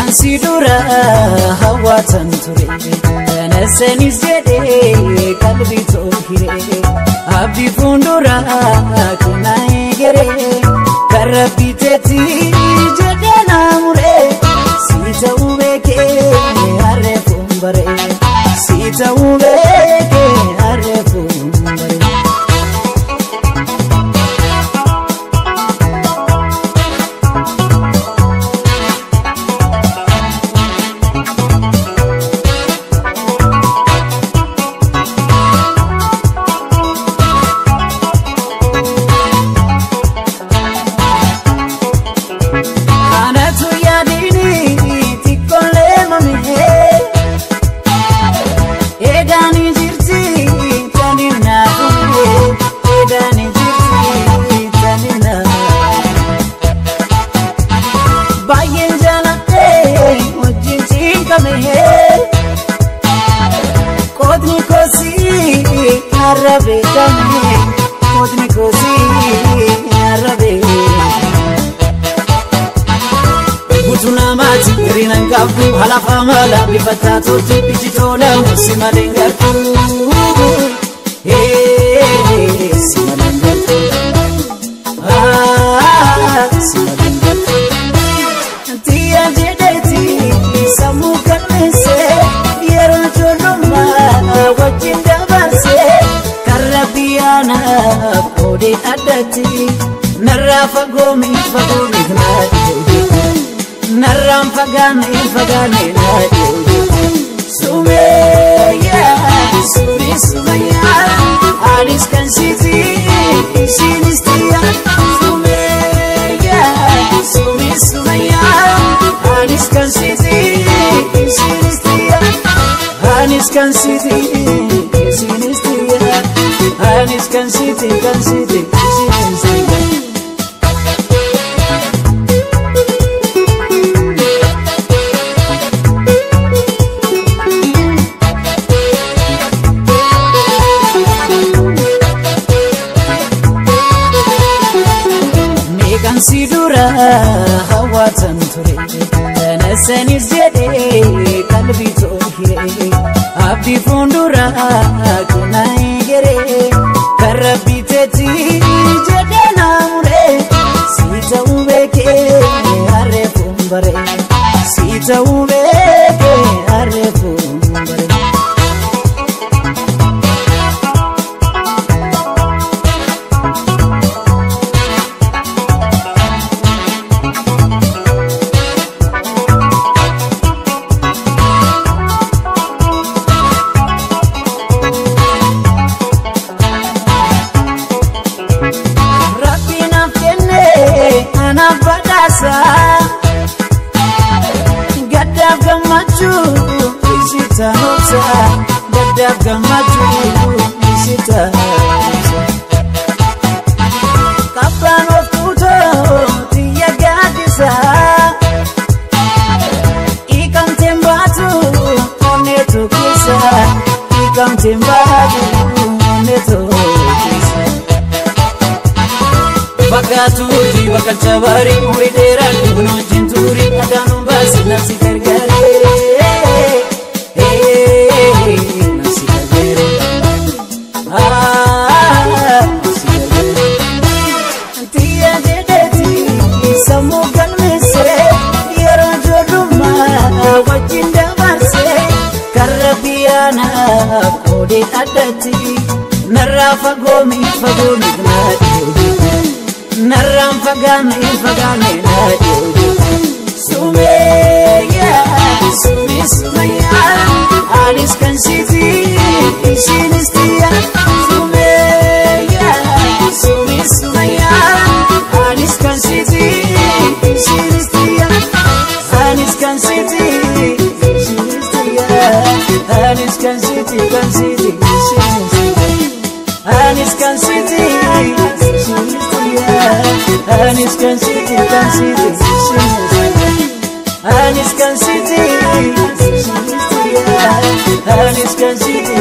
Meeqan si dura hawwaatan ture nasanis jedhee qalbii tolchire abdii fuuldura kana eegere kan Rabbi teetti jedhee naamure si ta'uu beekee harreefuun baree si ta'uu beekee harreefuun baree. Arabe kami, kodni kosi Arabe. Butuna mati rinan kafu halafa mala bifata tuti bijitola simalengatu. Simalengatu. Simalengatu. Tia jedeti samu kanese yero joloma wajinda barse. Rabiana kode adati narra fagomi nadi narram fagane nadi Sumeya Sumeya Anis kan siti sinistia Sumeya Sumeya Anis kan siti sinistia Anis kan siti sinistia Anis kan siti Meeqan si dura hawwaatan ture nasanis jedhee qalbii tolchire abdii fuuldura kana eegere kan Rabbi teetti jedhee naamure si ta'uu beekee harreefuun baree si ta'uu beekee harreefuun baree. Gaddaaf gammachuu isita hobsa gaddaaf gammachuu isita hobsa kabbaan of tuutoo tiyya gaaddisa hiikamteen baatu onneetu keessa hiikamteen baatu onneetu keessa. Bakatuuti bakal cabari muri dheeraan kun wajjin tuuri adaanuun baasi nafsi gargaaree nafsi gargaaree nafsi gargaaree Tia jedheti sammuu galmeessee yeroo ijoollummaa wajjin dabarsee kan Rabbiyaana kode adati narraa fagoomi nadi narram fagane nadi Sumeya Sumeya Anis kan siti sinistia Sumeya Sumeya Anis kan siti sinistia Anis kan siti sinistia Anis kan siti sinistia Anis kan siti Anis kan siti Anis kan siti Anis kan siti